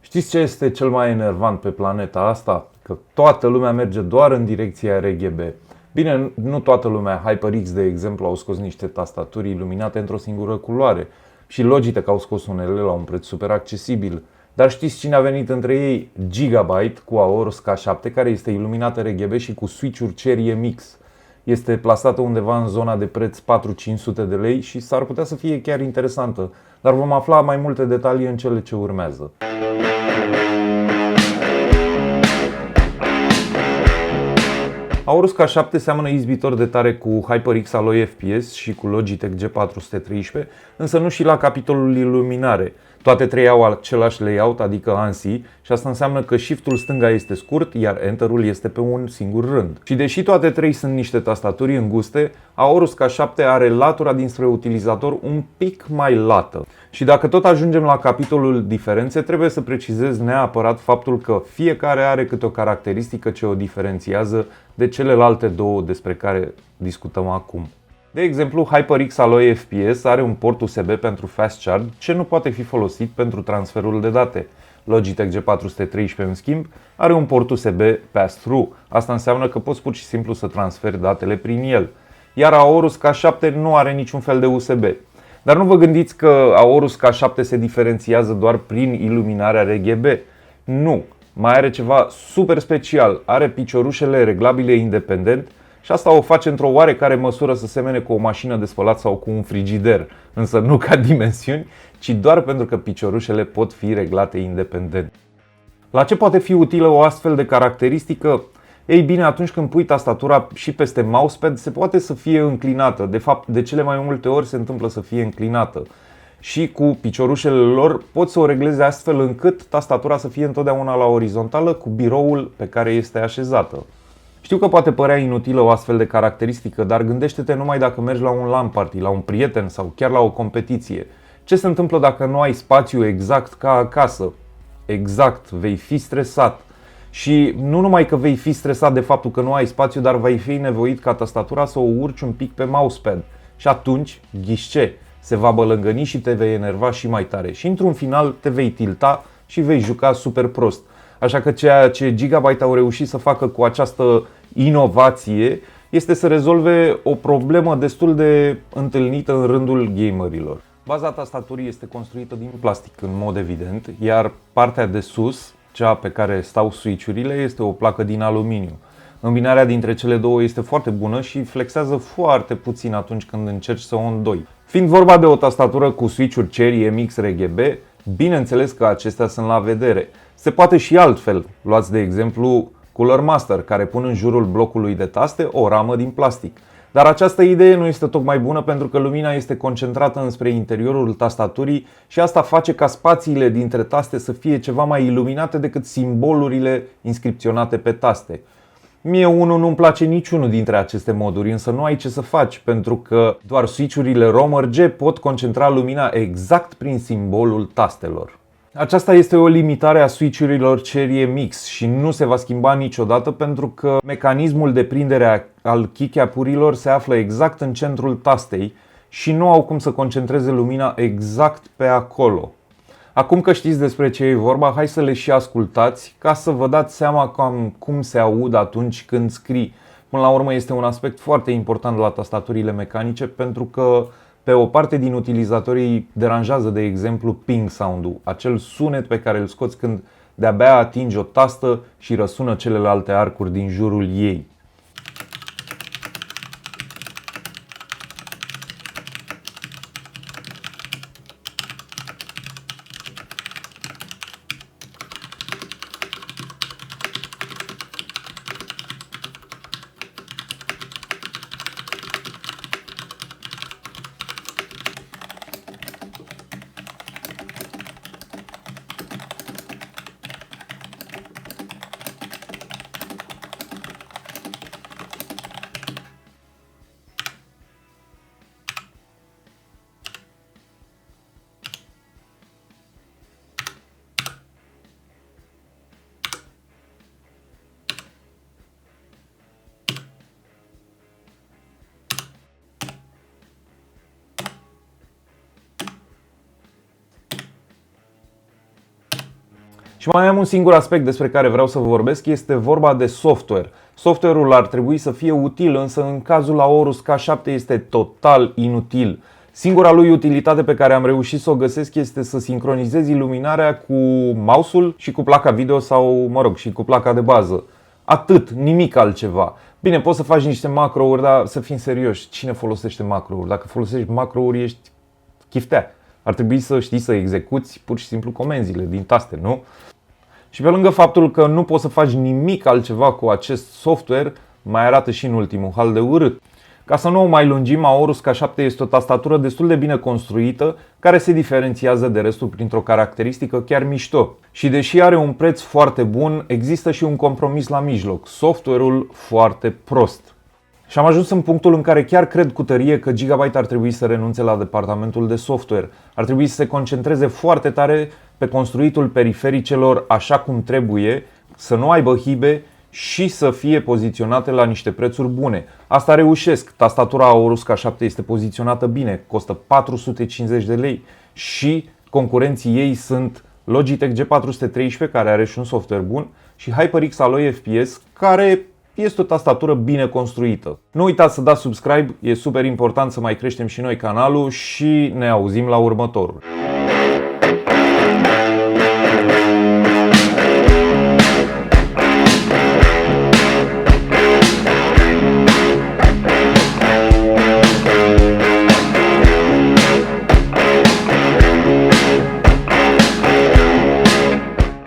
Știți ce este cel mai enervant pe planeta asta? Că toată lumea merge doar în direcția RGB. Bine, nu toată lumea. HyperX, de exemplu, au scos niște tastaturi iluminate într-o singură culoare. Și Logitech au scos unele la un preț super accesibil. Dar știți cine a venit între ei? Gigabyte cu Aorus K7, care este iluminată RGB și cu switch-uri Cherry MX. Este plasată undeva în zona de preț 4-500 de lei și s-ar putea să fie chiar interesantă. Dar vom afla mai multe detalii în cele ce urmează. Aorus K7 seamănă izbitor de tare cu HyperX Alloy FPS și cu Logitech G413, însă nu și la capitolul iluminare. Toate trei au același layout, adică ANSI, și asta înseamnă că shift-ul stânga este scurt, iar Enter-ul este pe un singur rând. Și deși toate trei sunt niște tastaturi înguste, Aorus K7 are latura dinspre utilizator un pic mai lată. Și dacă tot ajungem la capitolul diferențe, trebuie să precizez neapărat faptul că fiecare are câte o caracteristică ce o diferențiază de celelalte două despre care discutăm acum. De exemplu, HyperX Alloy FPS are un port USB pentru Fast Charge ce nu poate fi folosit pentru transferul de date. Logitech G413, în schimb, are un port USB Pass-Through. Asta înseamnă că poți pur și simplu să transferi datele prin el. Iar Aorus K7 nu are niciun fel de USB. Dar nu vă gândiți că Aorus K7 se diferențiază doar prin iluminarea RGB. Nu, mai are ceva super special. Are piciorușele reglabile independent și asta o face într-o oarecare măsură să semene cu o mașină de spălat sau cu un frigider. Însă nu ca dimensiuni, ci doar pentru că piciorușele pot fi reglate independent. La ce poate fi utilă o astfel de caracteristică? Ei bine, atunci când pui tastatura și peste mousepad, se poate să fie înclinată. De fapt, de cele mai multe ori se întâmplă să fie înclinată. Și cu piciorușele lor poți să o reglezi astfel încât tastatura să fie întotdeauna la orizontală cu biroul pe care este așezată. Știu că poate părea inutilă o astfel de caracteristică, dar gândește-te numai dacă mergi la un LAN party, la un prieten sau chiar la o competiție. Ce se întâmplă dacă nu ai spațiu exact ca acasă? Exact, vei fi stresat. Și nu numai că vei fi stresat de faptul că nu ai spațiu, dar vei fi nevoit ca tastatura să o urci un pic pe mousepad. Și atunci, ghișce, se va bălângăni și te vei enerva și mai tare. Și într-un final te vei tilta și vei juca super prost. Așa că ceea ce Gigabyte au reușit să facă cu această inovație este să rezolve o problemă destul de întâlnită în rândul gamerilor. Baza tastaturii este construită din plastic în mod evident, iar partea de sus, cea pe care stau switch-urile, este o placă din aluminiu. Îmbinarea dintre cele două este foarte bună și flexează foarte puțin atunci când încerci să o îndoi. Fiind vorba de o tastatură cu switch-uri Cherry MX RGB, bineînțeles că acestea sunt la vedere. Se poate și altfel. Luați de exemplu Cooler Master, care pun în jurul blocului de taste o ramă din plastic. Dar această idee nu este tocmai bună pentru că lumina este concentrată înspre interiorul tastaturii și asta face ca spațiile dintre taste să fie ceva mai iluminate decât simbolurile inscripționate pe taste. Mie unul nu-mi place niciunul dintre aceste moduri, însă nu ai ce să faci, pentru că doar switch-urile ROMRG pot concentra lumina exact prin simbolul tastelor. Aceasta este o limitare a switch-urilor Cherry MX și nu se va schimba niciodată pentru că mecanismul de prindere al keycap-urilor se află exact în centrul tastei și nu au cum să concentreze lumina exact pe acolo. Acum că știți despre ce e vorba, hai să le și ascultați ca să vă dați seama cam cum se aud atunci când scrii. Până la urmă este un aspect foarte important la tastaturile mecanice pentru că pe o parte din utilizatorii deranjează, de exemplu, ping sound-ul, acel sunet pe care îl scoți când de-abia atingi o tastă și răsună celelalte arcuri din jurul ei. Și mai am un singur aspect despre care vreau să vă vorbesc, este vorba de software. Software-ul ar trebui să fie util, însă în cazul Aorus K7 este total inutil. Singura lui utilitate pe care am reușit să o găsesc este să sincronizezi iluminarea cu mouse-ul și cu placa video sau, și cu placa de bază. Atât, nimic altceva. Bine, poți să faci niște macrouri, dar să fim serioși, cine folosește macrouri? Dacă folosești macrouri, ești chiftea. Ar trebui să știi să execuți pur și simplu comenzile din taste, nu? Și pe lângă faptul că nu poți să faci nimic altceva cu acest software, mai arată și în ultimul hal de urât. Ca să nu o mai lungim, Aorus K7 este o tastatură destul de bine construită, care se diferențiază de restul printr-o caracteristică chiar mișto. Și deși are un preț foarte bun, există și un compromis la mijloc, software-ul foarte prost. Și am ajuns în punctul în care chiar cred cu tărie că Gigabyte ar trebui să renunțe la departamentul de software. Ar trebui să se concentreze foarte tare pe construitul perifericelor așa cum trebuie, să nu aibă hibe și să fie poziționate la niște prețuri bune. Asta reușesc. Tastatura Aorus K7 este poziționată bine, costă 450 de lei și concurenții ei sunt Logitech G413, care are și un software bun, și HyperX Alloy FPS, care este o tastatură bine construită. Nu uitați să dați subscribe, e super important să mai creștem și noi canalul și ne auzim la următorul.